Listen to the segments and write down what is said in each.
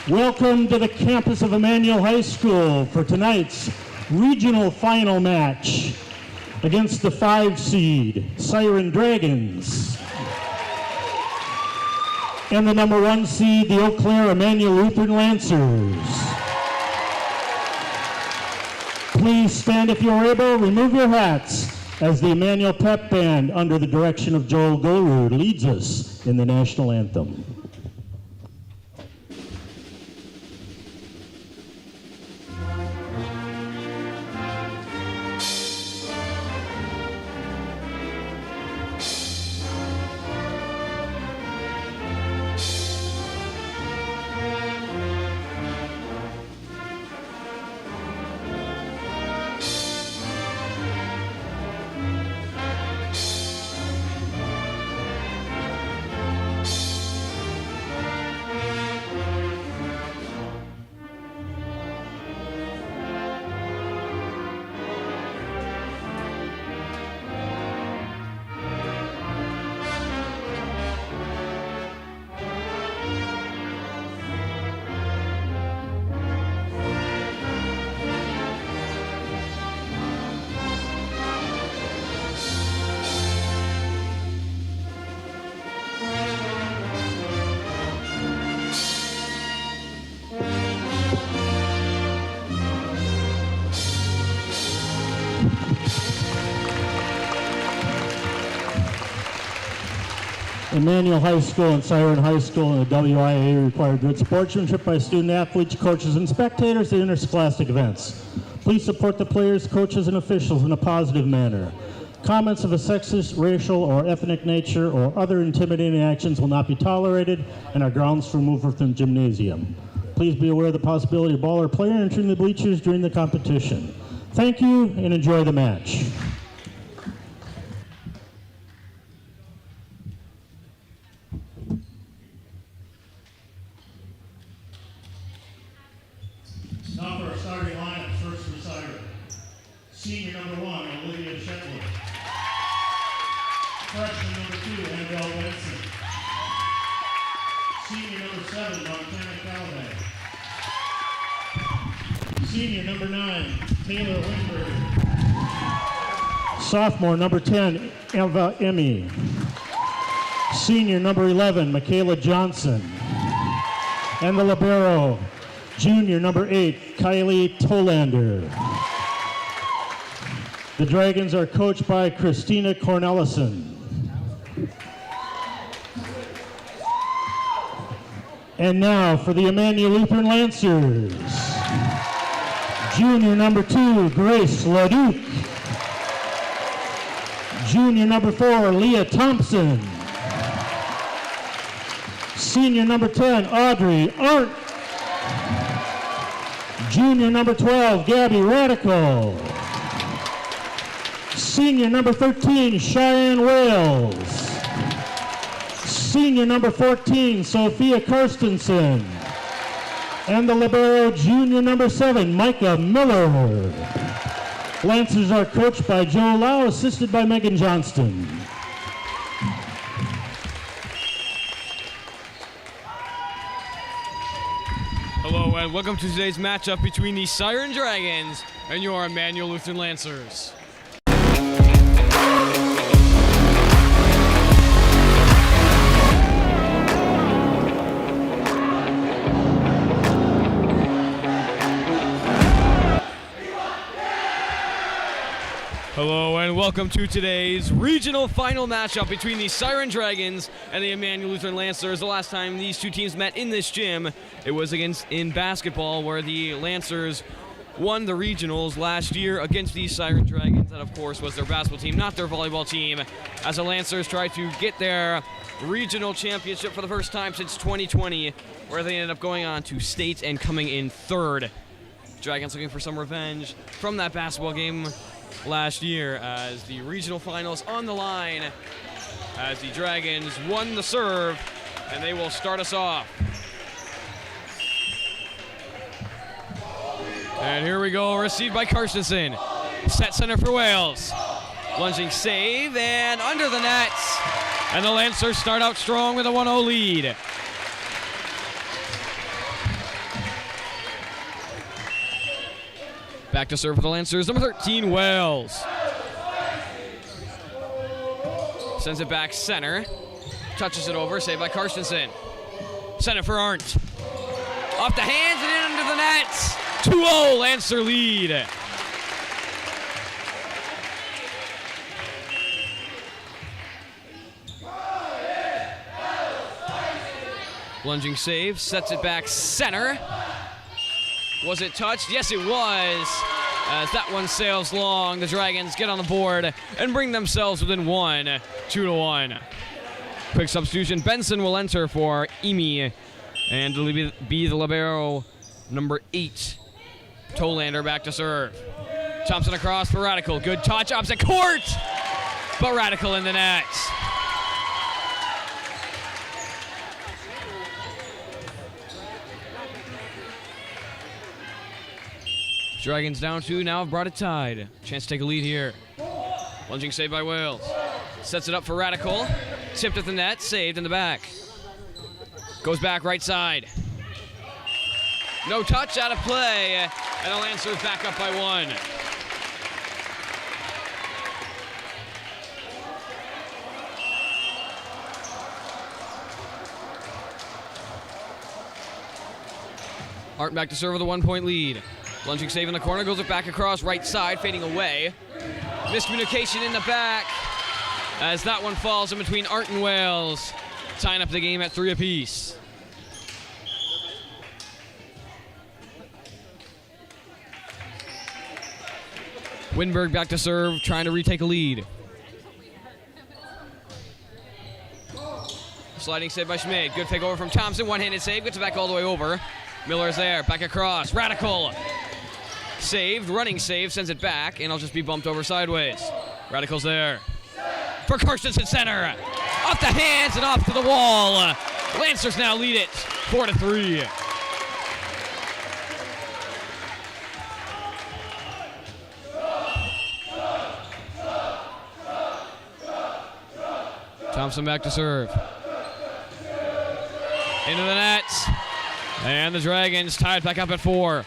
Welcome to the campus of Immanuel High School for tonight's regional final match against the 5 seed Siren Dragons and the number 1 seed, the Eau Claire Immanuel Lutheran Lancers. Please stand if you're able, remove your hats as the Immanuel Pep Band under the direction of Joel Golrud leads us in the national anthem. Immanuel High School and Siren High School and the WIAA require good sportsmanship by student athletes, coaches, and spectators at interscholastic events. Please support the players, coaches, and officials in a positive manner. Comments of a sexist, racial, or ethnic nature or other intimidating actions will not be tolerated and are grounds for removal from the gymnasium. Please be aware of the possibility of ball or player entering the bleachers during the competition. Thank you and enjoy the match. Now for our starting lineup, first for Siren. Senior number 1, Olivia Shetland. Freshman number 2, Annabelle Benson. Senior number 7, Montana Callahan. Senior number 9, Taylor Lindbergh. Sophomore number 10, Eva Emmy. Senior number 11, Michaela Johnson. And the libero, junior number 8, Kylie Tolander. The Dragons are coached by Christina Cornelison. And now for the Immanuel Lutheran Lancers. Junior number 2, Grace LaDuke. Junior number 4, Leah Thompson. Senior number 10, Audrey Arndt. Junior number 12, Gabby Radical. Senior number 13, Cheyenne Wales. Senior number 14, Sophia Karstensen. And the libero, junior number 7, Micah Miller. Lancers are coached by Joe Lau, assisted by Megan Johnston. Hello and welcome to today's matchup between the Siren Dragons and your Immanuel Lutheran Lancers. Hello and welcome to today's regional final matchup between the Siren Dragons and the Immanuel Lutheran Lancers. The last time these two teams met in this gym, it was in basketball, where the Lancers won the regionals last year against the Siren Dragons. That, of course, was their basketball team, not their volleyball team, as the Lancers tried to get their regional championship for the first time since 2020, where they ended up going on to state and coming in third. Dragons looking for some revenge from that basketball game last year, as the regional finals on the line, as the Dragons won the serve, and they will start us off. And here we go, received by Karstensen. Set center for Wales. Lunging save, and under the net. And the Lancers start out strong with a 1-0 lead. Back to serve for the Lancers, number 13, Wales. Sends it back center. Touches it over, saved by Karstensen. Center for Arndt. Off the hands and in under the nets. 2-0, Lancer lead. Lunging save, sets it back center. Was it touched? Yes, it was. As that one sails long, the Dragons get on the board and bring themselves within one, 2-1. Quick substitution, Benson will enter for Emi, and it'll be the libero, number 8. Tolander back to serve. Thompson across for Radical. Good touch, opposite court, but Radical in the net. Dragons down 2, now have brought it tied. Chance to take a lead here. Lunging save by Wales. Sets it up for Radical. Tipped at the net, saved in the back. Goes back right side. No touch, out of play, and the Lancers back up by 1. Hart back to serve with a 1-point lead. Lunging save in the corner, goes it back across right side, fading away. Miscommunication in the back as that one falls in between Art and Wales, tying up the game at 3 apiece. Winberg back to serve, trying to retake a lead. Sliding save by Schmid. Good fake over from Thompson. One-handed save, gets it back all the way over. Miller's there, back across. Radical. Saved, running save, sends it back, and I'll just be bumped over sideways. Radical's there. For Karstensen center. Off the hands and off to the wall. Lancers now lead it 4-3. Thompson back to serve. Into the net. And the Dragons tied back up at 4.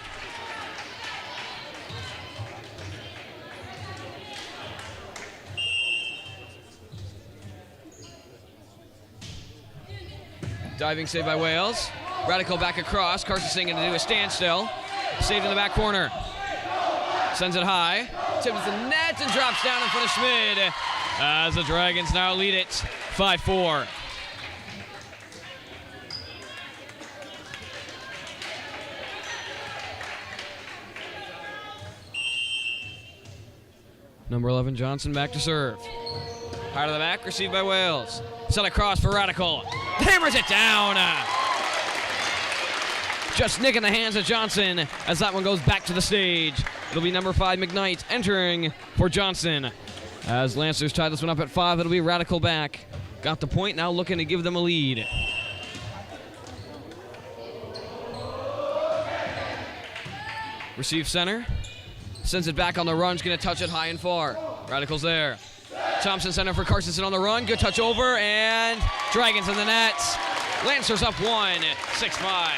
Diving save by Wales. Radical back across. Karstensen going to do a standstill. Saved in the back corner. Sends it high. Tips the net and drops down in front of Schmid. As the Dragons now lead it 5-4. Number 11, Johnson back to serve. High to the back, received by Wales. Set across for Radical. Hammers it down. Just nicking the hands of Johnson as that one goes back to the stage. It'll be number 5, McKnight, entering for Johnson. As Lancers tie this one up at 5, it'll be Radical back. Got the point, now looking to give them a lead. Receive center. Sends it back on the run. He's going to touch it high and far. Radical's there. Thompson center for Karstensen on the run. Good touch over, and Dragons in the net. Lancers up 1, 6-5.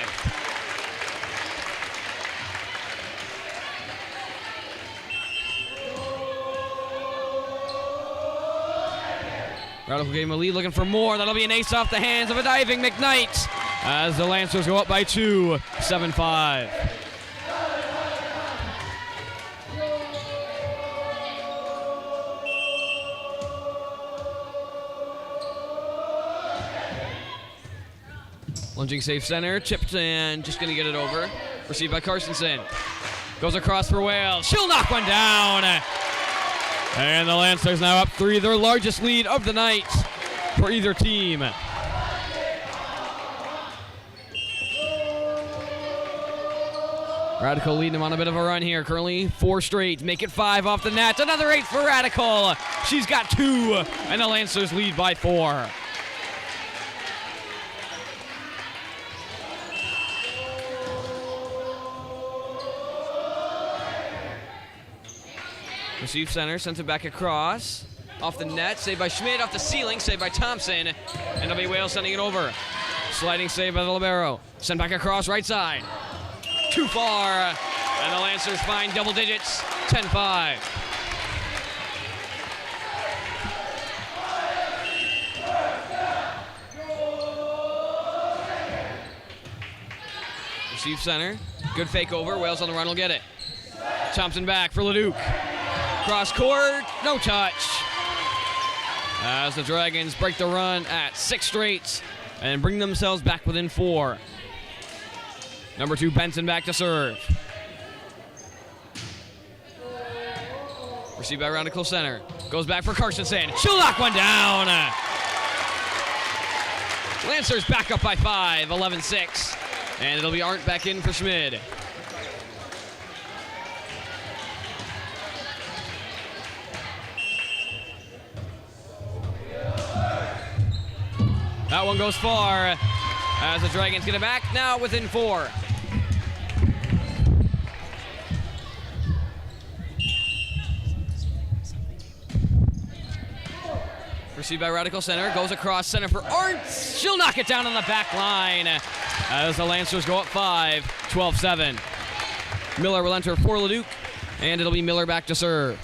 Radical gave him a lead, looking for more. That'll be an ace off the hands of a diving McKnight as the Lancers go up by 2, 7-5. Lunging safe center, chipped and just going to get it over. Received by Karstensen. Goes across for Wales. She'll knock one down. And the Lancers now up 3, their largest lead of the night for either team. Radical leading them on a bit of a run here. Currently 4 straight, make it 5 off the net. Another 8 for Radical. She's got 2, and the Lancers lead by 4. Receive center, sends it back across. Off the net, saved by Schmid. Off the ceiling, saved by Thompson. And it'll be Wales sending it over. Sliding save by the libero. Sent back across right side. Too far. And the Lancers find double digits, 10-5. Receive center. Good fake over. Wales on the run will get it. Thompson back for Leduc. Cross court. No touch. As the Dragons break the run at 6 straight and bring themselves back within 4. Number 2, Benson back to serve. Received by Radical center. Goes back for Carstensen. She'll knock one down. Lancers back up by 5, 11-6. And it'll be Arndt back in for Schmid. That one goes far as the Dragons get it back, now within 4. Received by Radical center, goes across center for Arndt. She'll knock it down on the back line as the Lancers go up 5, 12-7. Miller will enter for Leduc, and it'll be Miller back to serve.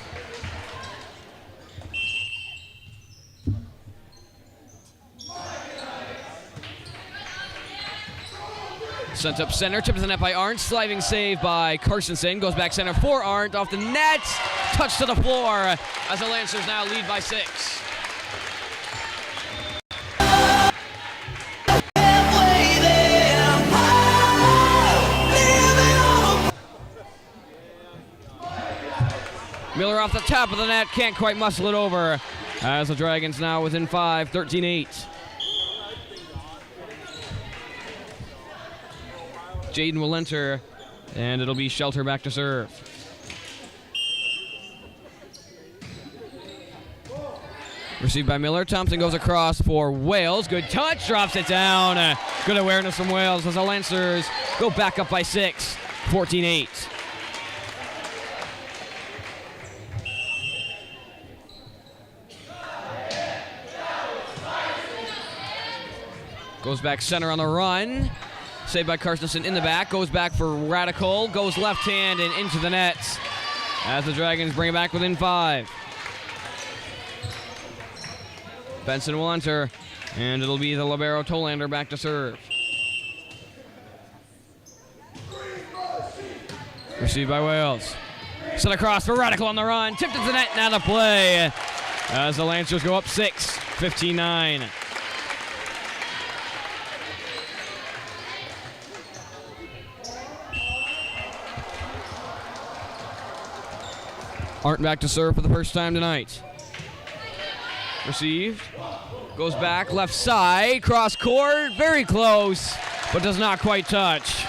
Sent up center, tipped to the net by Arndt. Sliding save by Carstensen. Goes back center for Arndt. Off the net. Touch to the floor as the Lancers now lead by 6. Miller off the top of the net. Can't quite muscle it over as the Dragons now within 5, 13-8. Jaden will enter, and it'll be Shelter back to serve. Received by Miller. Thompson goes across for Wales. Good touch, drops it down. Good awareness from Wales as the Lancers go back up by 6, 14-8. Goes back center on the run. Saved by Carstensen in the back. Goes back for Radical. Goes left hand and into the net as the Dragons bring it back within 5. Benson will enter, and it'll be the libero Tolander back to serve. Received by Wales. Sent across for Radical on the run. Tipped into the net, now to play as the Lancers go up 6, 15-9. Arndt back to serve for the first time tonight. Received. Goes back, left side, cross court, very close, but does not quite touch.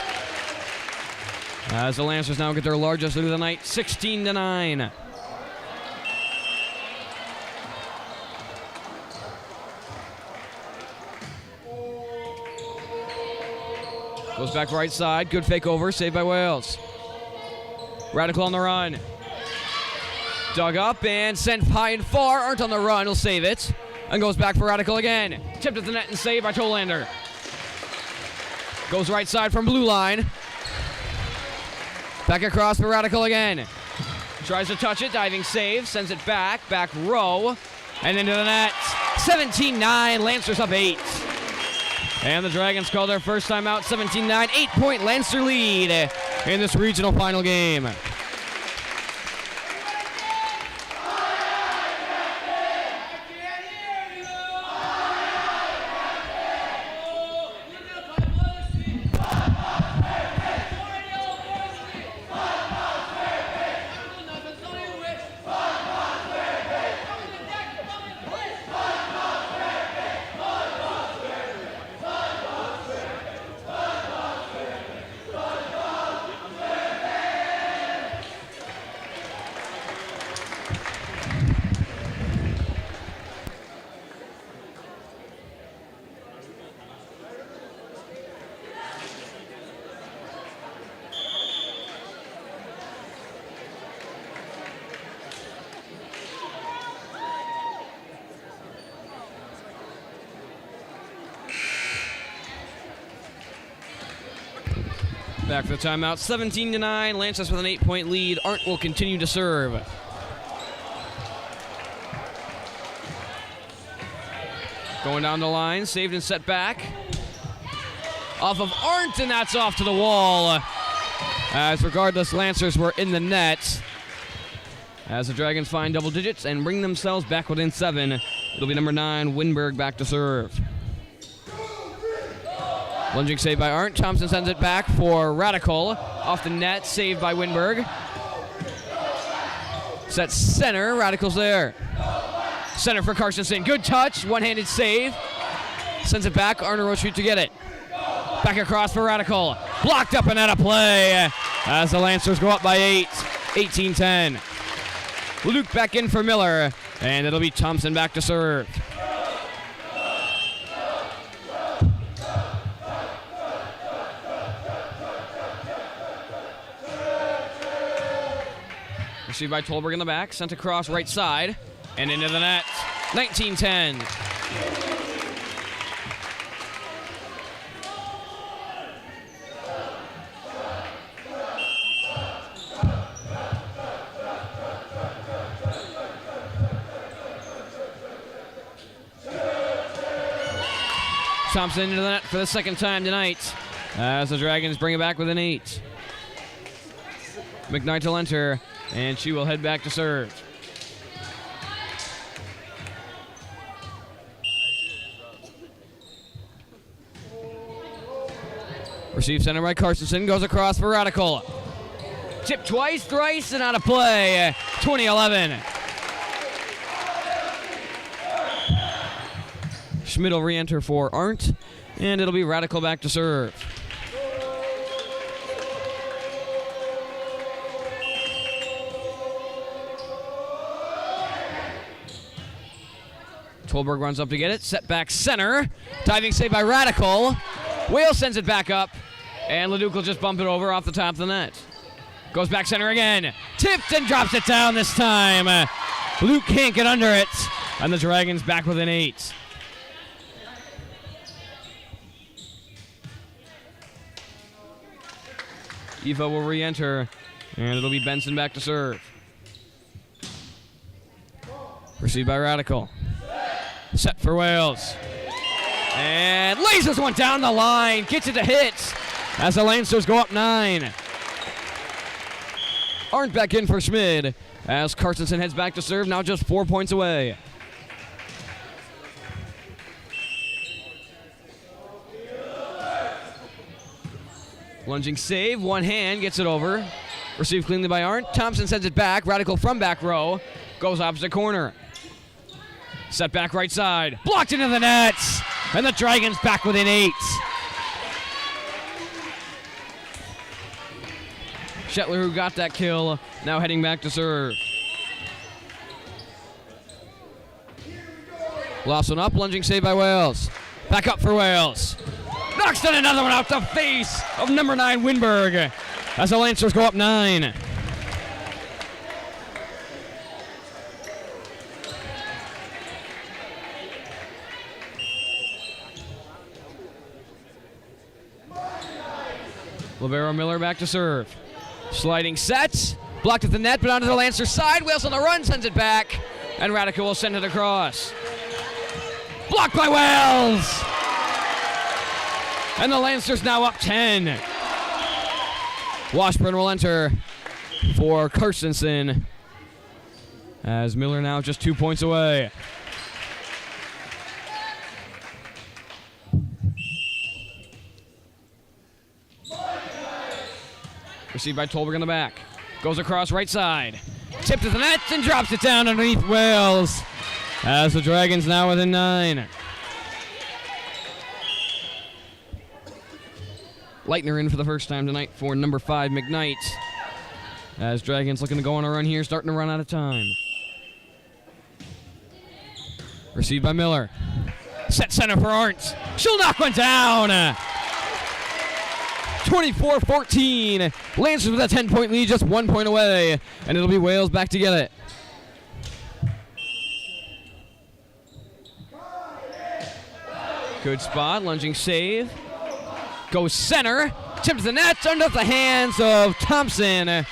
As the Lancers now get their largest lead of the night, 16-9. Goes back right side, good fake over, saved by Wales. Radical on the run. Dug up and sent high and far. Arndt on the run, he'll save it. And goes back for Radical again. Tipped at the net and saved by Tolander. Goes right side from blue line. Back across for Radical again. Tries to touch it, diving save, sends it back row, and into the net. 17-9, Lancers up 8. And the Dragons call their first time out, 17-9, 8-point Lancer lead in this regional final game. Back for the timeout, 17-9. Lancers with an 8-point lead. Arndt will continue to serve. Going down the line, saved and set back. Off of Arndt, and that's off to the wall. As regardless, Lancers were in the net. As the Dragons find double digits and bring themselves back within 7. It'll be number 9, Winberg, back to serve. Lunging save by Arndt. Thompson sends it back for Radical. Off the net, saved by Winberg. Set center, Radical's there. Center for Carstensen. Good touch, one-handed save. Sends it back, Arndt will shoot to get it. Back across for Radical. Blocked up and out of play as the Lancers go up by 8. 18-10. Luke back in for Miller, and it'll be Thompson back to serve. Received by Tolberg in the back, sent across right side, and into the net. 19-10. Thompson into the net for the second time tonight as the Dragons bring it back with an 8. McKnight will enter, and she will head back to serve. Receive center by Carstensen, goes across for Radical. Tip twice, thrice, and out of play. 20-11. Schmidt will re-enter for Arndt, and it'll be Radical back to serve. Tolberg runs up to get it, set back center. Diving save by Radical. Whale sends it back up, and Leduc will just bump it over off the top of the net. Goes back center again. Tipped and drops it down this time. Luke can't get under it, and the Dragons back with an 8. Eva will re-enter, and it'll be Benson back to serve. Received by Radical. Set for Wales. And lasers one down the line. Gets it to hit as the Lancers go up 9. Arndt back in for Schmid as Carstensen heads back to serve, now just 4 points away. Lunging save, one hand, gets it over. Received cleanly by Arndt. Thompson sends it back. Radical from back row. Goes opposite corner. Set back right side. Blocked into the nets. And the Dragons back within 8. Shetler, who got that kill, now heading back to serve. Lost one up. Lunging save by Wales. Back up for Wales. Knocks in another one out the face of number 9, Winberg, as the Lancers go up 9. Libero Miller back to serve. Sliding set. Blocked at the net, but onto the Lancers side. Wales on the run, sends it back. And Radical will send it across. Blocked by Wales! And the Lancers now up 10. Washburn will enter for Carstensen, as Miller now just 2 points away. Received by Tolberg in the back. Goes across right side. Tipped to the net and drops it down underneath Wales, as the Dragons now within 9. Leitner in for the first time tonight for number 5, McKnight. As Dragons looking to go on a run here, starting to run out of time. Received by Miller. Set center for Arndt. She'll knock one down. 24-14. Lancers with a 10-point lead, just 1 point away. And it'll be Wales back to get it. Good spot, lunging save. Goes center. Tipped to the net, under the hands of Thompson.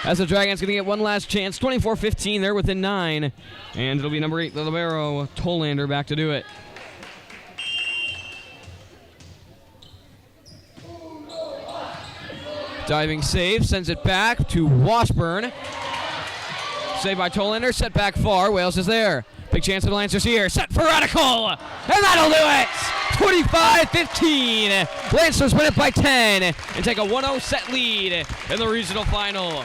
As the Dragons going to get one last chance. 24-15, they're within 9. And it'll be number 8, the libero, Tolander, back to do it. Diving save, sends it back to Washburn. Saved by Tolander, set back far. Wales is there. Big chance for the Lancers here. Set for Radical. And that'll do it. 25-15. Lancers win it by 10 and take a 1-0 set lead in the regional final.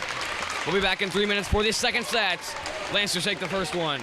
We'll be back in 3 minutes for the second set. Lancers take the first one.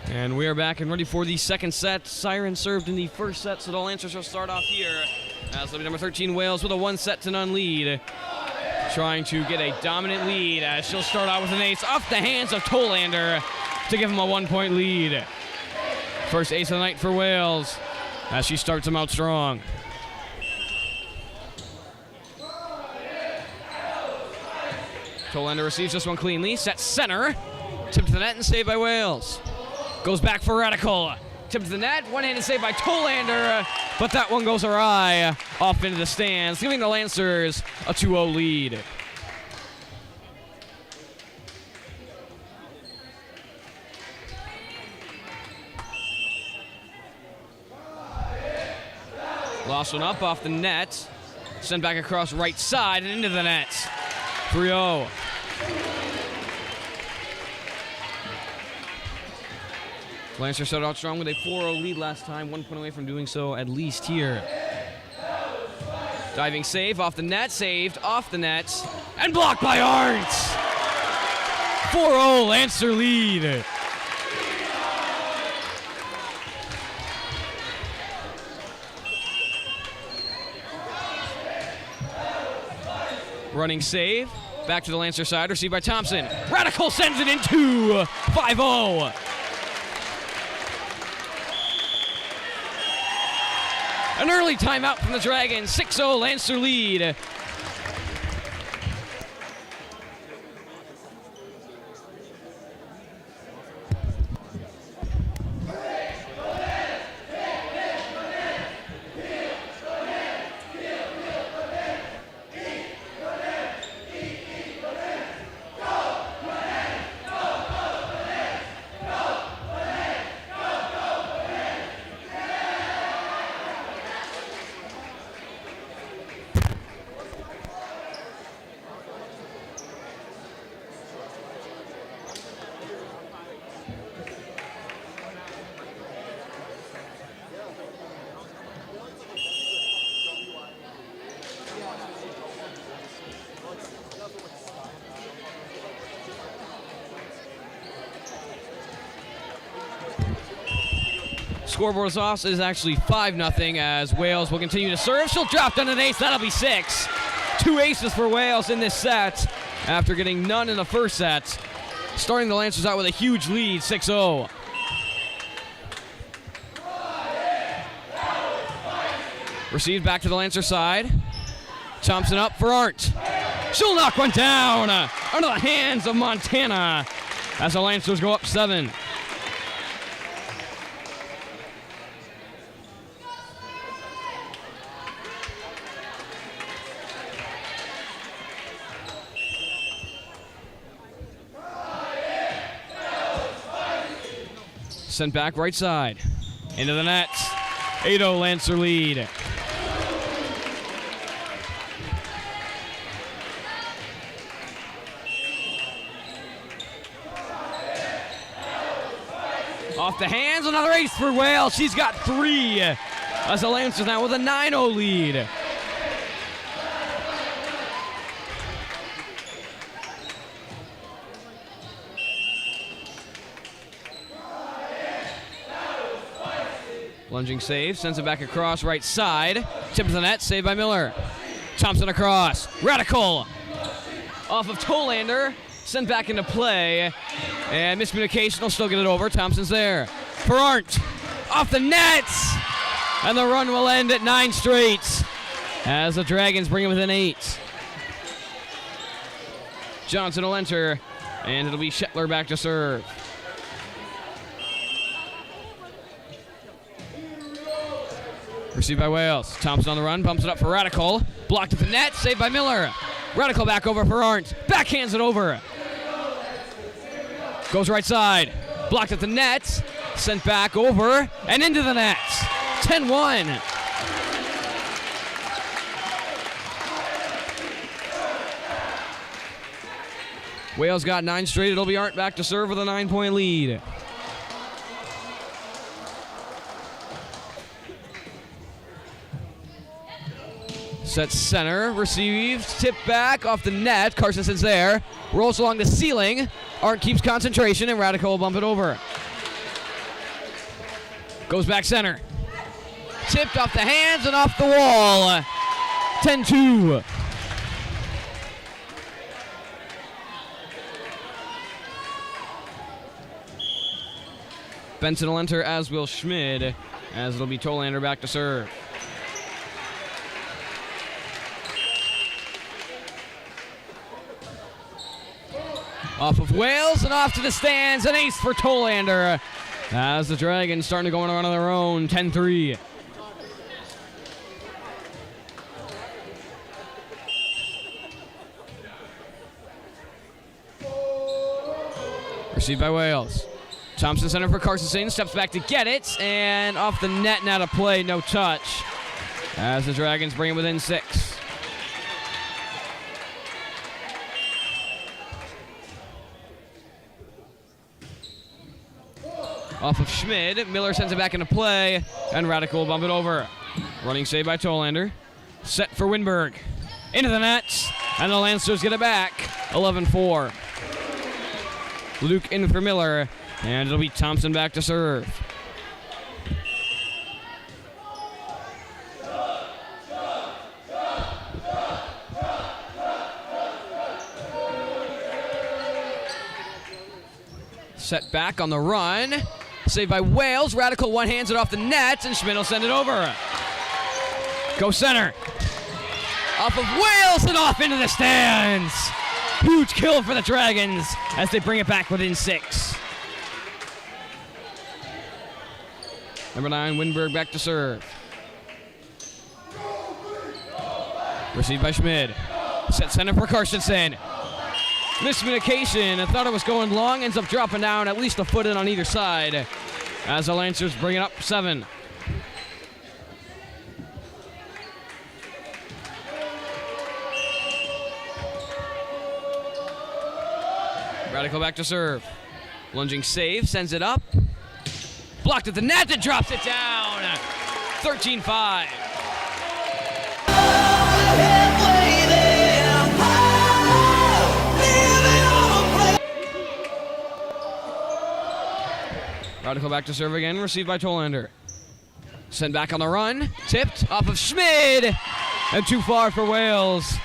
And we are back and ready for the second set. Siren served in the first set, so the Lancers will start off here. As it'll be number 13, Wales, with a 1-set-to-none lead. Trying to get a dominant lead as she'll start out with an ace off the hands of Tolander to give him a 1-point lead. First ace of the night for Wales as she starts him out strong. Tolander receives this one cleanly, sets center, tipped to the net and saved by Wales. Goes back for Radical. Tipped to the net, one-handed save by Tolander, but that one goes awry off into the stands, giving the Lancers a 2-0 lead. Lost one up off the net, sent back across right side and into the net. 3-0. Lancers started out strong with a 4-0 lead last time, 1 point away from doing so at least here. Diving save off the net, saved off the net, and blocked by Arndt. 4-0 Lancer lead. Running save, back to the Lancer side, received by Thompson. Radical sends it into 5-0. An early timeout from the Dragons, 6-0 Lancer lead. scoreboard is off. It is actually 5-0 as Wales will continue to serve. She'll drop down an ace. That'll be 6. 2 aces for Wales in this set after getting none in the first set. Starting the Lancers out with a huge lead, 6-0. Received back to the Lancer side. Thompson up for Arndt. She'll knock one down under the hands of Montana as the Lancers go up 7. Sent back right side. Into the net. 8-0 Lancer lead. Off the hands, another ace for Wales. She's got 3 as the Lancers now with a 9-0 lead. Lunging save, sends it back across right side. Tip to the net, saved by Miller. Thompson across. Radical. Off of Tolander, sent back into play. And miscommunication will still get it over. Thompson's there. For Arndt. Off the nets. And the run will end at 9 straight as the Dragons bring it within 8. Johnson will enter, and it'll be Shetler back to serve. Received by Wales. Thompson on the run, bumps it up for Radical. Blocked at the net, saved by Miller. Radical back over for Arndt. Backhands it over. Goes right side. Blocked at the net. Sent back over and into the net. 10-1. Wales got 9 straight. It'll be Arndt back to serve with a 9-point lead. Set center, received, tip back off the net. Carsonson's there, rolls along the ceiling. Arndt keeps concentration, and Radical will bump it over. Goes back center. Tipped off the hands and off the wall. 10-2. Benson will enter, as will Schmid, as it'll be Tolander back to serve. Off of Wales and off to the stands. An ace for Tolander as the Dragons starting to go on a run of their own. 10-3. Received by Wales. Thompson center for Carsonson. Steps back to get it. And off the net and out of play. No touch as the Dragons bring it within 6. Off of Schmid, Miller sends it back into play, and Radical will bump it over. Running save by Tolander. Set for Winberg. Into the net, and the Lancers get it back. 11-4. Luke in for Miller, and it'll be Thompson back to serve. Set back on the run. Saved by Wales. Radical one-hands it off the net, and Schmidt will send it over. Go center. Off of Wales and off into the stands. Huge kill for the Dragons as they bring it back within 6. Number 9, Winberg back to serve. Received by Schmid. Set center for Carsonson. Miscommunication. I thought it was going long. Ends up dropping down at least a foot in on either side as the Lancers bring it up 7. Radical back to serve. Lunging save. Sends it up. Blocked at the net and drops it down. 13-5. Radical back to serve again, received by Tolander. Sent back on the run. Tipped off of Schmid. And too far for Wales.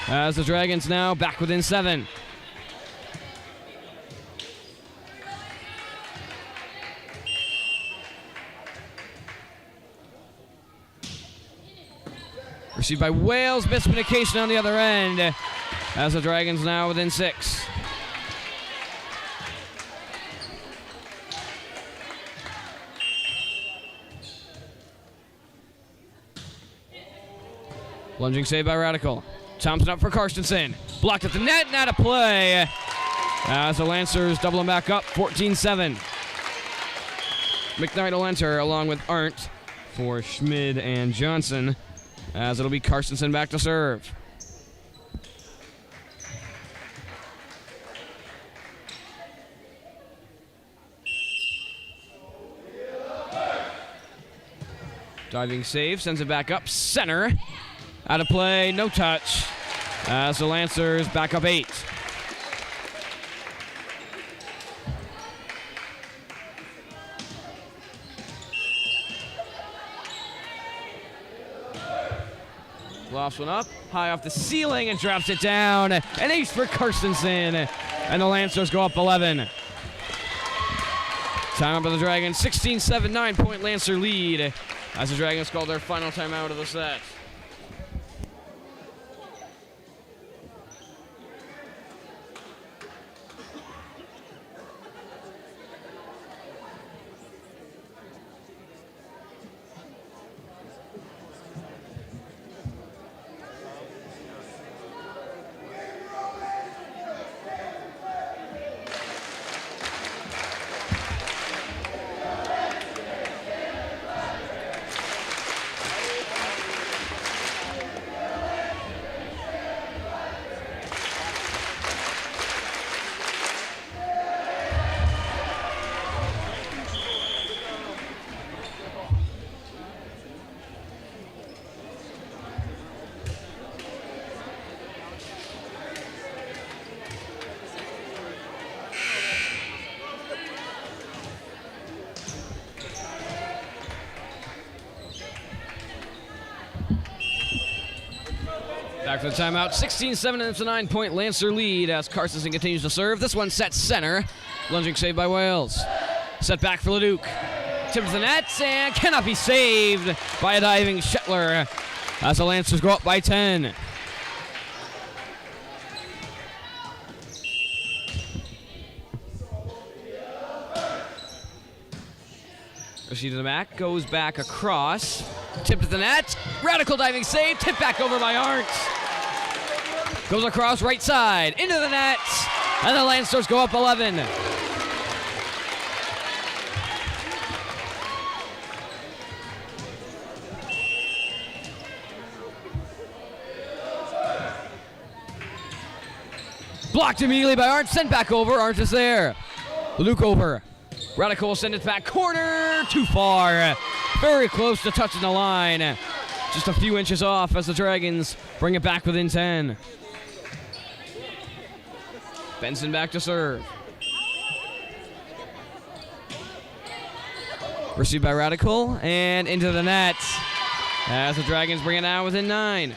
As the Dragons now back within 7. Received by Wales. Miscommunication on the other end. As the Dragons now within 6. Lunging save by Radical. Thompson up for Karstensen. Blocked at the net and out of play. As the Lancers double them back up, 14-7. McKnight will enter along with Arndt for Schmid and Johnson. As it'll be Karstensen back to serve. Diving save, sends it back up, center. Out of play, no touch. As the Lancers back up 8. Lofts one up, high off the ceiling and drops it down. An ace for Karstensen. And the Lancers go up 11. Timeout by the Dragons, 16-7, 9-point Lancer lead. As the Dragons call their final timeout of the set. Back for the timeout, 16-7, and it's a 9-point Lancer lead as Karstensen continues to serve. This one set center. Lunging save by Wales. Set back for Leduc. Tipped to the nets and cannot be saved by a diving Shetler as the Lancers go up by 10. Receive to the back, goes back across. Tipped to the net. Radical diving save. Tipped back over by Arndt. Goes across right side. Into the net. And the Lancers go up 11. Blocked immediately by Arndt. Sent back over. Arndt is there. Luke over. Radical will send it back corner. Too far. Very close to touching the line. Just a few inches off as the Dragons bring it back within 10. Benson back to serve. Received by Radical and into the net as the Dragons bring it now within 9.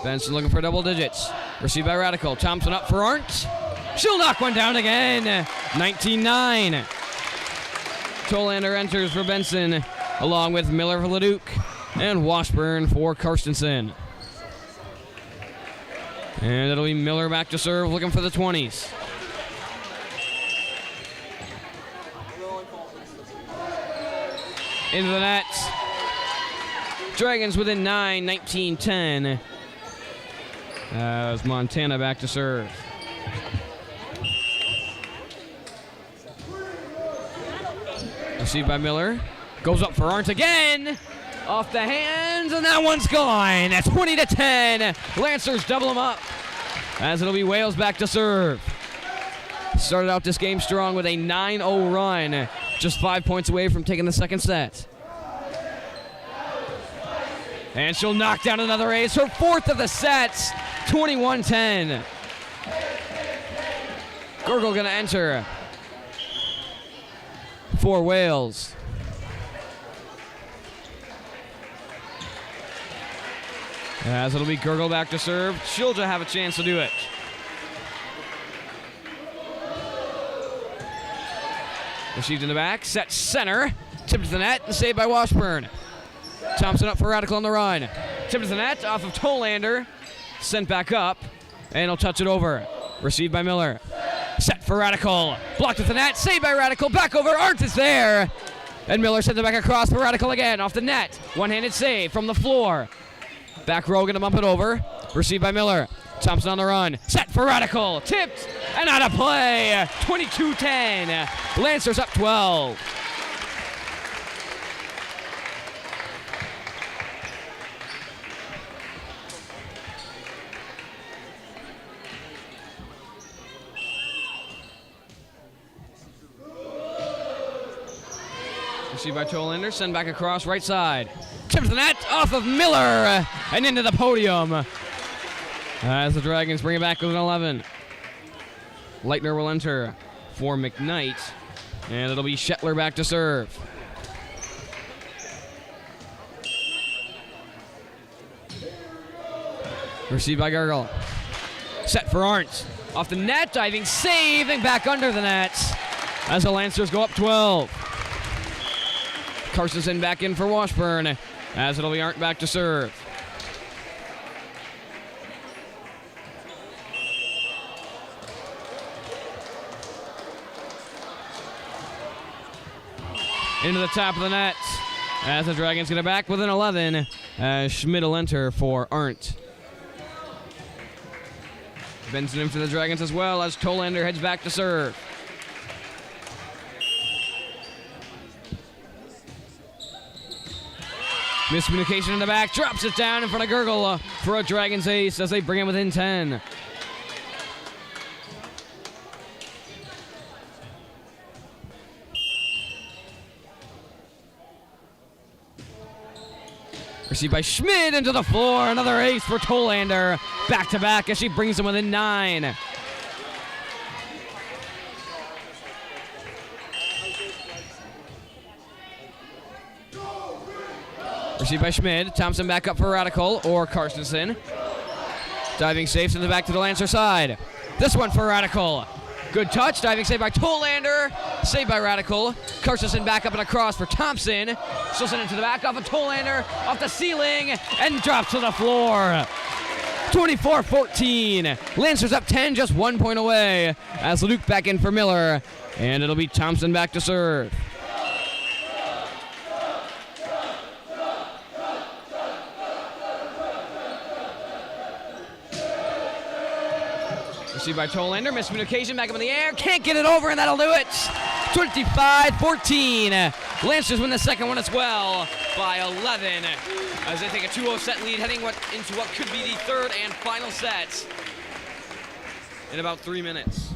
Benson looking for double digits. Received by Radical. Thompson up for Arndt. She'll knock one down again. 19-9. Tolander enters for Benson, along with Miller for Leduc and Washburn for Karstensen. And it'll be Miller back to serve, looking for the 20s. Into the net. Dragons within 9, 19-10. As Montana back to serve. Received by Miller. Goes up for Arndt again. Off the hands, and that one's gone. That's 20-10. Lancers double them up. As it'll be Wales back to serve. Started out this game strong with a 9-0 run. Just 5 points away from taking the second set. And she'll knock down another ace. Her fourth of the sets. 21-10. Gurgle going to enter for Wales. As it'll be Gurgle back to serve. She'll just have a chance to do it. Received in the back, set center, tipped to the net, and saved by Washburn. Thompson up for Radical on the run. Tipped to the net, off of Tolander, sent back up, and he'll touch it over. Received by Miller. Set for Radical. Blocked at the net, saved by Radical, back over, Arndt is there! And Miller sent it back across for Radical again, off the net. One-handed save from the floor. Back row gonna bump it over. Received by Miller. Thompson on the run. Set for Radical. Tipped and out of play. 22-10. Lancers up 12. Received by Tolander. Send back across right side. Tipped to the net off of Miller and into the podium. As the Dragons bring it back with an 11. Leitner will enter for McKnight, and it'll be Shetler back to serve. Received by Gurgle. Set for Arndt. Off the net, diving save, and back under the net as the Lancers go up 12. Carstensen back in for Washburn, as it'll be Arndt back to serve. Into the top of the net as the Dragons get it back with an 11 as Schmidt will enter for Arndt. Benson in for the Dragons as well as Tolander heads back to serve. Miscommunication in the back, drops it down in front of Gurgle for a Dragons ace as they bring him within 10. Received by Schmidt into the floor. Another ace for Tolander. Back to back as she brings him within 9. Received by Schmidt. Thompson back up for Radical or Carstensen. Diving safe in the back to the Lancer side. This one for Radical. Good touch. Diving save by Tolander. Saved by Radical. Carstensen back up and across for Thompson. Still sent it to the back off of Tolander. Off the ceiling and drops to the floor. 24-14. Lancers up 10, just 1 point away. As Luke back in for Miller. And it'll be Thompson back to serve. Received by Tolander, miscommunication, back up in the air, can't get it over, and that'll do it. 25-14. Lancers win the second one as well by 11 as they take a 2-0 set lead heading into what could be the third and final set in about 3 minutes.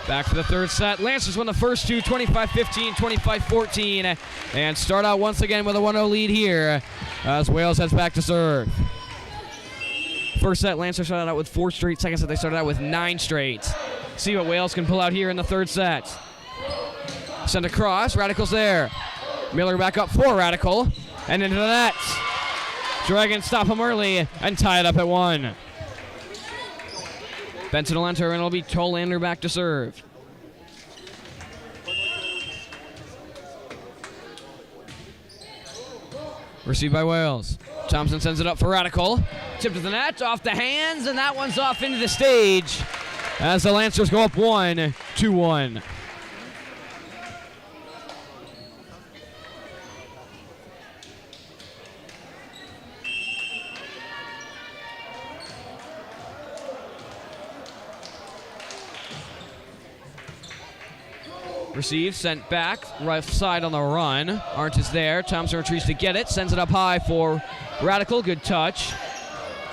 Back for the third set. Lancers won the first two, 25-15, 25-14, and start out once again with a 1-0 lead here as Wales heads back to serve. First set, Lancers started out with 4 straight. Second set, they started out with 9 straight. See what Wales can pull out here in the third set. Send across, Radical's there. Miller back up for Radical, and into the net. Dragons stop him early and tie it up at 1. Benson will enter, and it'll be Tolander back to serve. Received by Wales. Thompson sends it up for Radical. Tip to the net, off the hands, and that one's off into the stage as the Lancers go up 1-1. Received, sent back, right side on the run. Arndt is there. Thompson retreats to get it. Sends it up high for Radical. Good touch.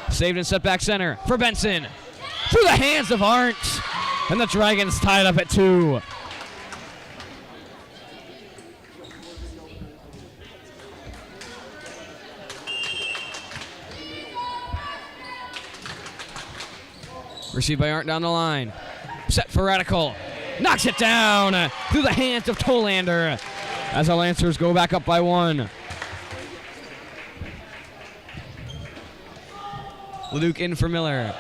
Saved and set back center for Benson. Through the hands of Arndt. And the Dragons tied up at 2. Received by Arndt down the line. Set for Radical. Knocks it down through the hands of Tolander as the Lancers go back up by 1. Leduc in for Miller.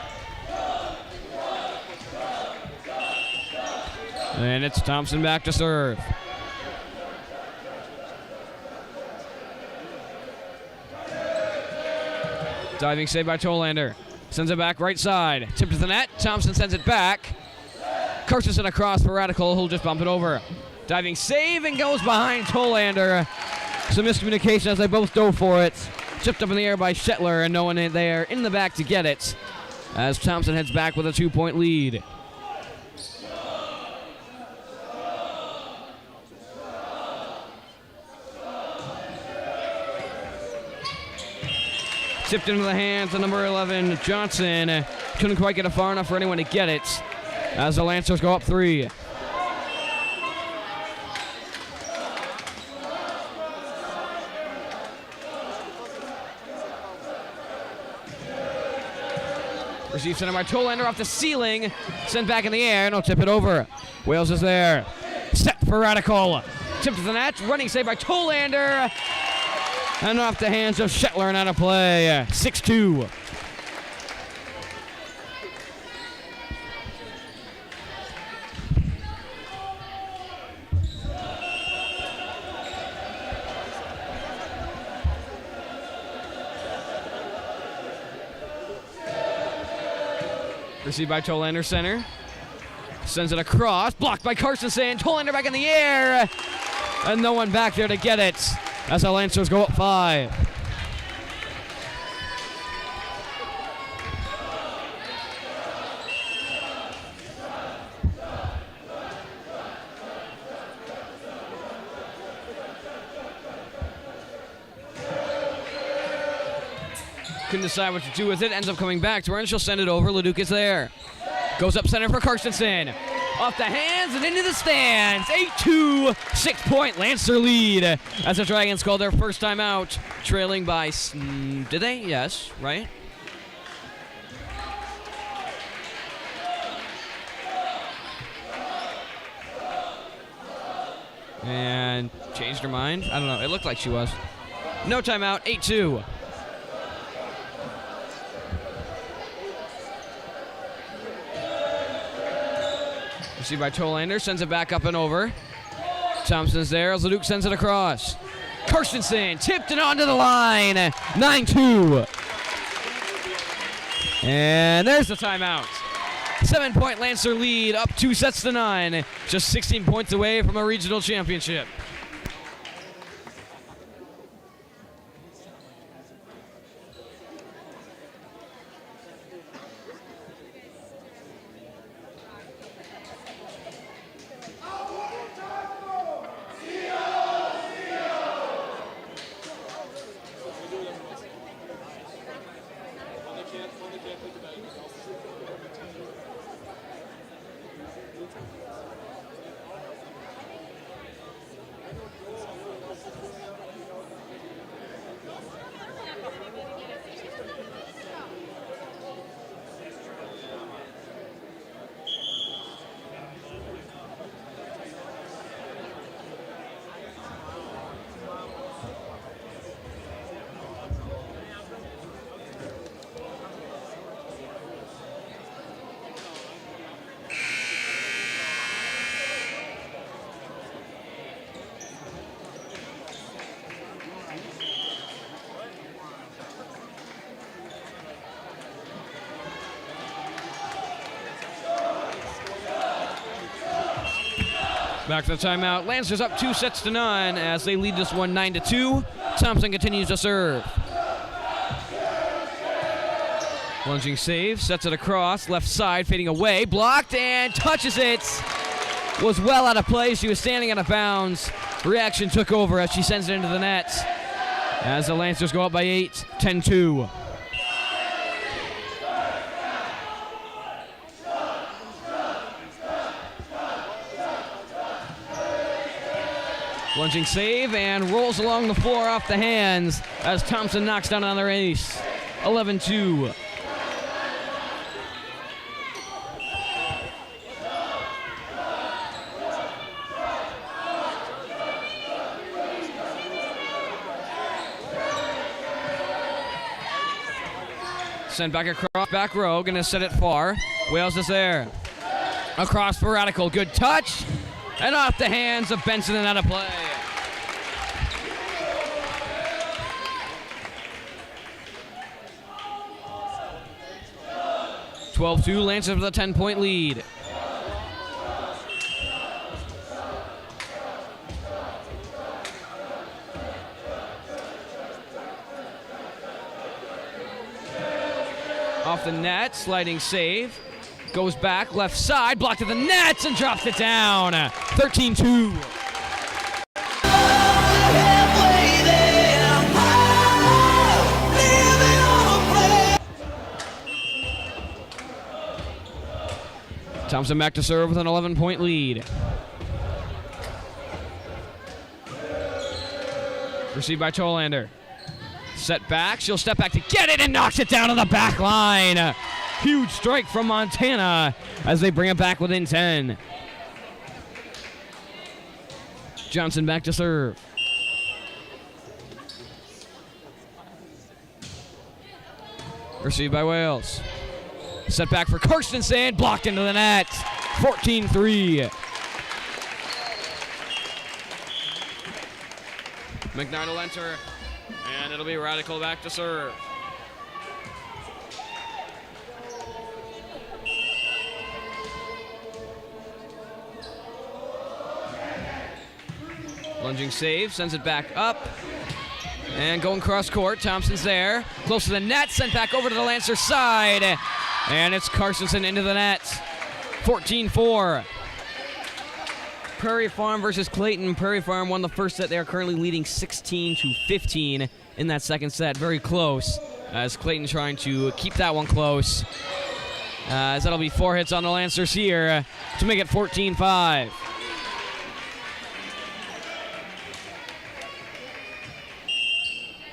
And it's Thompson back to serve. Diving save by Tolander. Sends it back right side. Tip to the net. Thompson sends it back. Carstensen across for Radical, who'll just bump it over. Diving save and goes behind Tolander. Some miscommunication as they both dove for it. Chipped up in the air by Shetler and no one in there in the back to get it as Thompson heads back with a 2-point lead. Tipped into the hands of number 11, Johnson. Couldn't quite get it far enough for anyone to get it as the Lancers go up 3. Received center by Tolander off the ceiling. Sent back in the air, and he'll tip it over. Wales is there. Set for Radical. Tip to the net. Running save by Tolander. And off the hands of Shetler and out of play. 6-2. Received by Tolander center. Sends it across. Blocked by Carstensen. Tolander back in the air. And no one back there to get it as the Lancers go up 5. Couldn't decide what to do with it. Ends up coming back to her, and she'll send it over. Leduc is there. Goes up center for Carstensen. Off the hands and into the stands. 8-2, 6-point Lancer lead as the Dragons call their first time out, trailing by, did they? Yes, right? And changed her mind. I don't know. It looked like she was. No timeout, 8-2. Received by Tolander, sends it back up and over. Thompson's there as Leduc sends it across. Carstensen tipped it onto the line. 9-2. And there's the timeout. 7-point Lancer lead, up 2 sets to 9. Just 16 points away from a regional championship. Back to the timeout. Lancers up 2-9 as they lead this one 9-2. Thompson continues to serve. Lunging save, sets it across, left side, fading away, blocked and touches it. Was well out of play. She was standing out of bounds. Reaction took over as she sends it into the net. As the Lancers go up by 8, 10-2. Lunging save and rolls along the floor off the hands as Thompson knocks down another ace. 11-2. Sent back across, back row, gonna set it far. Wales is there. Across for Radical, good touch. And off the hands of Benson and out of play. (12-2) Lancers with a 10-point lead. Off the net, sliding save. Goes back, left side, blocked at the nets and drops it down. 13-2. Thompson back to serve with an 11-point lead. Received by Tolander. Set back, she'll step back to get it and knocks it down to the back line. Huge strike from Montana as they bring it back within 10. Johnson back to serve. Received by Wales. Set back for Karstensen, blocked into the net. 14-3. McKnight will enter, and it'll be Radical back to serve. Lunging save, sends it back up. And going cross court, Thompson's there. Close to the net, sent back over to the Lancer side. And it's Carstensen into the net. 14-4. Prairie Farm versus Clayton. Prairie Farm won the first set. They are currently leading 16-15 in that second set. Very close. As Clayton trying to keep that one close. As that'll be 4 hits on the Lancers here to make it 14-5.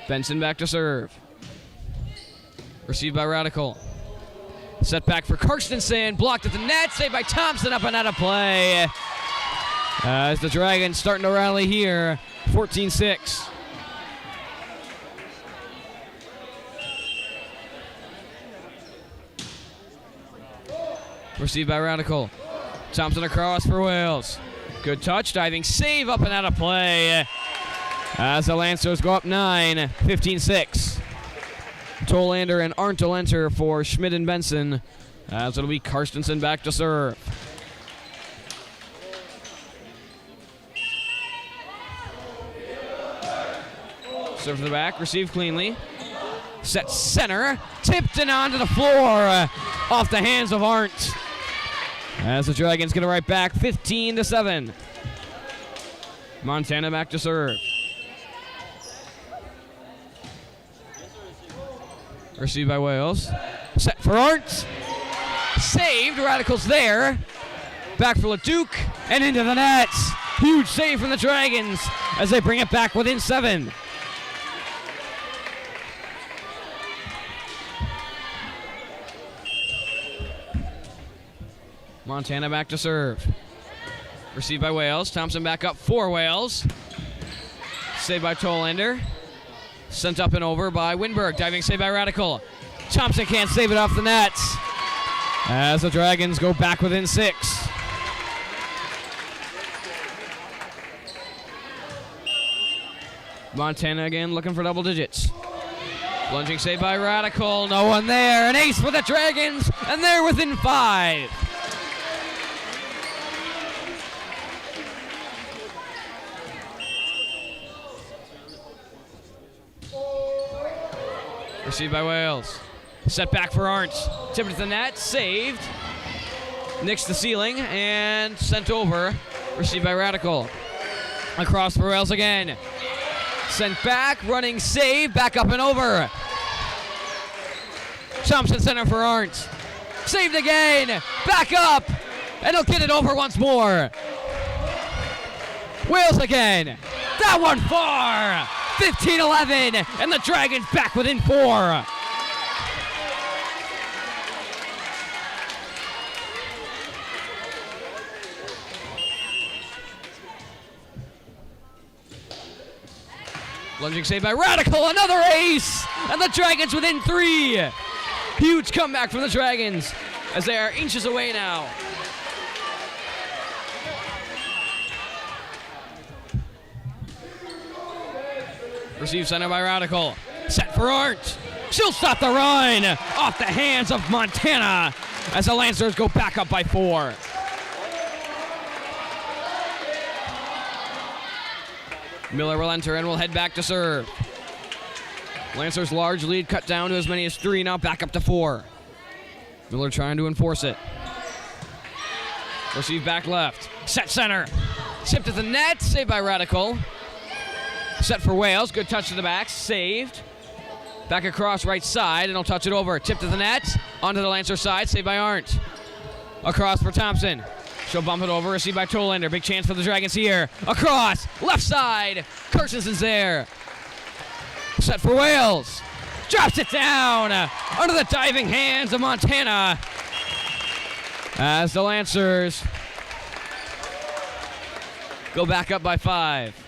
Benson back to serve. Received by Radical. Set back for Karstensen. Blocked at the net. Saved by Thompson. Up and out of play. As the Dragons starting to rally here. 14-6. Received by Radical. Thompson across for Wales. Good touch. Diving save. Up and out of play. As the Lancers go up 9, 15-6. Tolander and Arndt will enter for Schmidt and Benson. As it'll be Karstensen back to serve. Serve to the back, received cleanly. Set center, tipped and onto the floor. Off the hands of Arndt. As the Dragons get it right back, 15-7. Montana back to serve. Received by Wales. Set for Arndt. Saved. Radical's there. Back for LeDuc and into the net. Huge save from the Dragons as they bring it back within 7. Montana back to serve. Received by Wales. Thompson back up for Wales. Saved by Tolander. Sent up and over by Winberg. Diving save by Radical. Thompson can't save it off the net as the Dragons go back within 6. Montana again looking for double digits. Lunging save by Radical. No one there. An ace for the Dragons, and they're within 5. Received by Wales. Set back for Arndt. Tipped to the net. Saved. Nicks the ceiling and sent over. Received by Radical. Across for Wales again. Sent back. Running save. Back up and over. Thompson center for Arndt. Saved again. Back up. And he'll get it over once more. Wales again. That one far. 15-11, and the Dragons back within 4. Lunging save by Radical, another ace, and the Dragons within 3. Huge comeback from the Dragons as they are inches away now. Received center by Radical. Set for Arndt. She'll stop the run off the hands of Montana as the Lancers go back up by 4. Miller will enter and will head back to serve. Lancers' large lead cut down to as many as 3, now back up to 4. Miller trying to enforce it. Receive back left. Set center. Tipped to the net. Saved by Radical. Set for Wales. Good touch to the back. Saved. Back across right side, and he'll touch it over. Tip to the net. Onto the Lancer side. Saved by Arndt. Across for Thompson. She'll bump it over. Received by Tolander. Big chance for the Dragons here. Across. Left side. Kirstensen's there. Set for Wales. Drops it down. Under the diving hands of Montana. As the Lancers go back up by 5.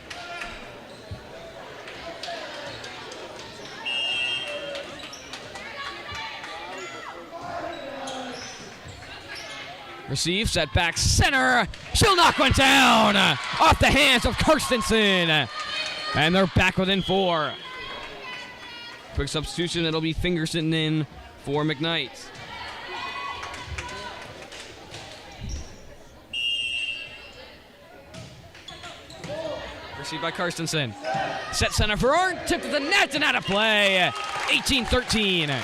Receive, set back center. She'll knock one down off the hands of Kirstensen. And they're back within 4. Quick substitution, it'll be Fingerson in for McKnight. Received by Kirstensen. Set center for Arndt, tip to the net and out of play. 18-13.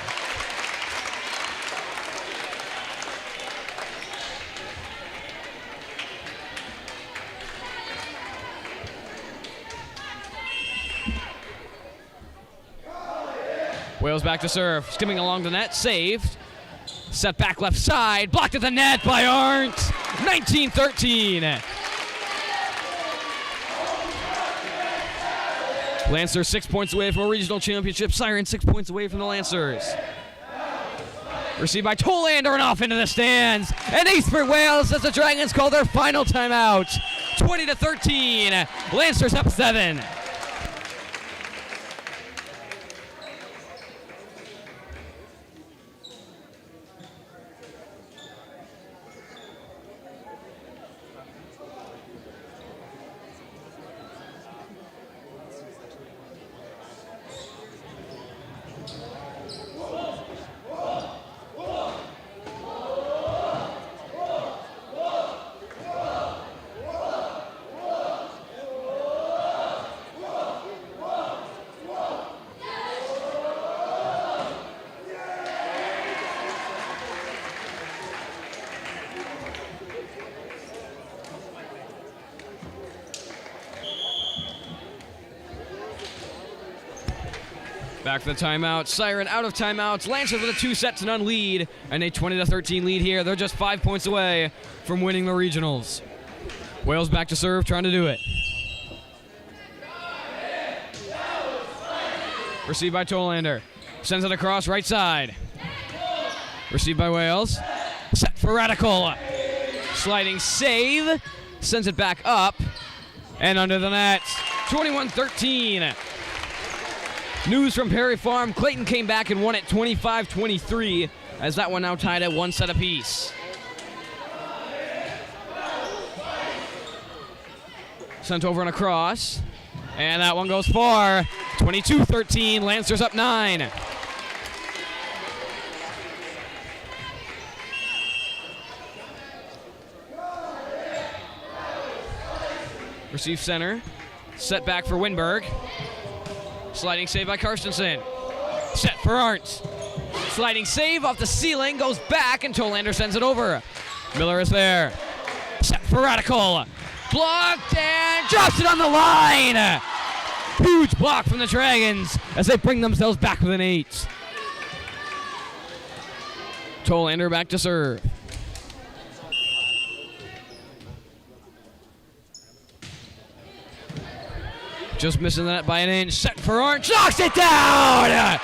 Wales back to serve, skimming along the net, saved. Set back left side, blocked at the net by Arndt. 19-13. Lancers 6 points away from a regional championship. Siren 6 points away from the Lancers. Received by Tolander and off into the stands. And ace for Wales as the Dragons call their final timeout. 20-13. Lancers up 7. Back for the timeout. Siren out of timeouts. Lancers with a 2-0 lead and a 20-13 lead here. They're just 5 points away from winning the regionals. Wales back to serve, trying to do it. Received by Tolander. Sends it across right side. Received by Wales. Set for Radical. Sliding save. Sends it back up and under the net. 21-13. News from Perry Farm. Clayton came back and won it 25-23 as that one now tied at 1 set apiece. Sent over and across. And that one goes far. 22-13. Lancers up 9. Receive center. Set back for Winberg. Sliding save by Karstensen. Set for Arndt. Sliding save off the ceiling. Goes back and Tolander sends it over. Miller is there. Set for Radical. Blocked and drops it on the line. Huge block from the Dragons as they bring themselves back with an 8. Tolander back to serve. Just missing that by an inch. Set for Arndt. Knocks it down!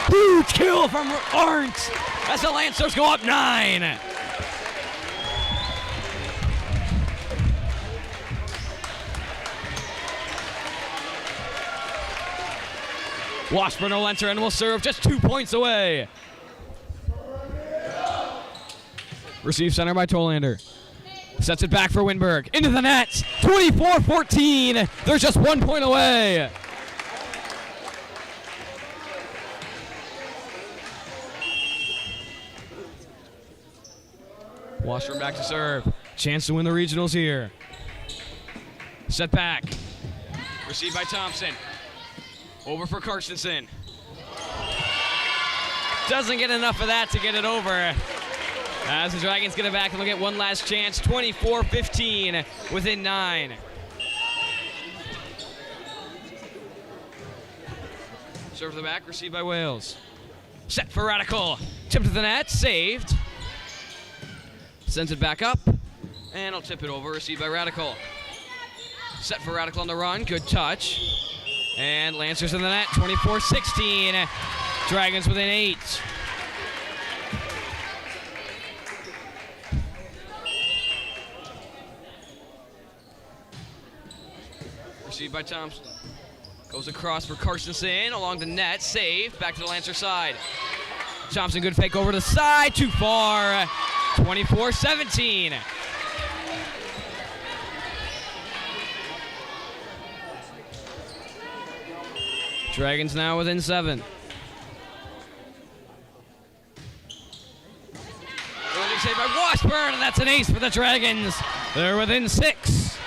Huge kill from Arndt as the Lancers go up 9. Washburn will enter and will serve just 2 points away. Receive center by Tolander. Sets it back for Winberg. Into the net. 24-14. They're just 1 point away. Washburn back to serve. Chance to win the regionals here. Set back. Received by Thompson. Over for Karstensen. Doesn't get enough of that to get it over. As the Dragons get it back and they'll get one last chance. 24-15 within 9. Serve to the back, received by Wales. Set for Radical. Tip to the net, saved. Sends it back up, and he'll tip it over, received by Radical. Set for Radical on the run, good touch. And Lancers in the net, 24-16. Dragons within 8. Received by Thompson. Goes across for Karstensen along the net. Saved. Back to the Lancer side. Thompson, good fake over to the side. Too far. 24-17. Dragons now within 7. Early save by Washburn, and that's an ace for the Dragons. They're within 6.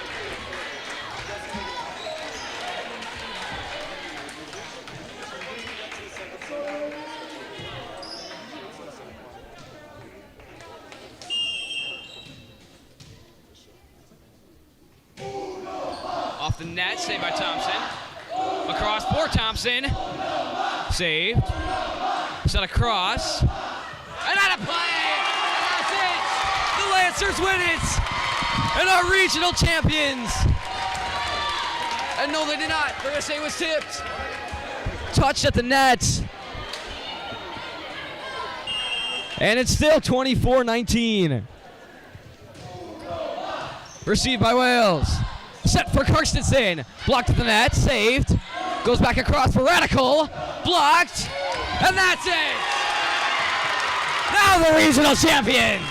Off the net, saved by Thompson. Across for Thompson. Saved. Set across. And out of play! That's it! The Lancers win it! And are regional champions! And no, they did not. They're gonna say it was tipped. Touched at the net. And it's still 24-19. Received by Wales. Set for Karstensen. Blocked at the net. Saved. Goes back across for Radical. Blocked. And that's it. Now the regional champions.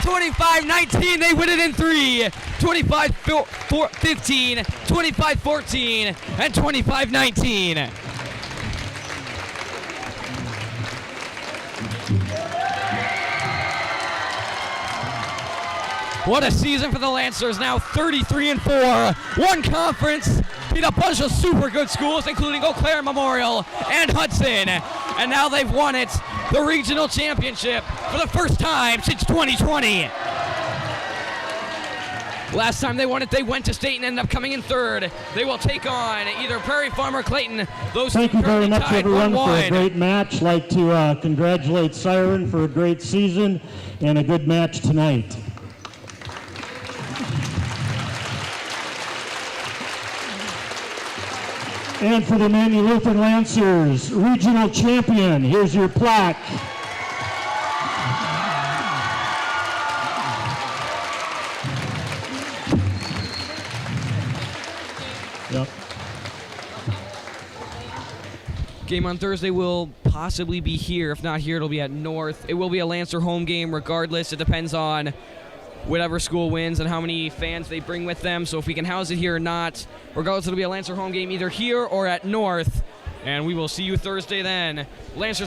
25-19. They win it in 3. 25-15. 25-14. And 25-19. What a season for the Lancers, now 33-4. One conference, beat a bunch of super good schools, including Eau Claire Memorial and Hudson. And now they've won it, the regional championship, for the first time since 2020. Last time they won it, they went to state and ended up coming in third. They will take on either Prairie Farm or Clayton. Those Thank you very much, tied everyone, 1-1. for a great match. I'd like to congratulate Siren for a great season and a good match tonight. And for the Immanuel Lutheran Lancers, regional champion, here's your plaque. Yep. Game on Thursday will possibly be here. If not here, it'll be at North. It will be a Lancer home game regardless. It depends on whatever school wins and how many fans they bring with them. So if we can house it here or not, regardless, it'll be a Lancer home game either here or at North. And we will see you Thursday then. Lancers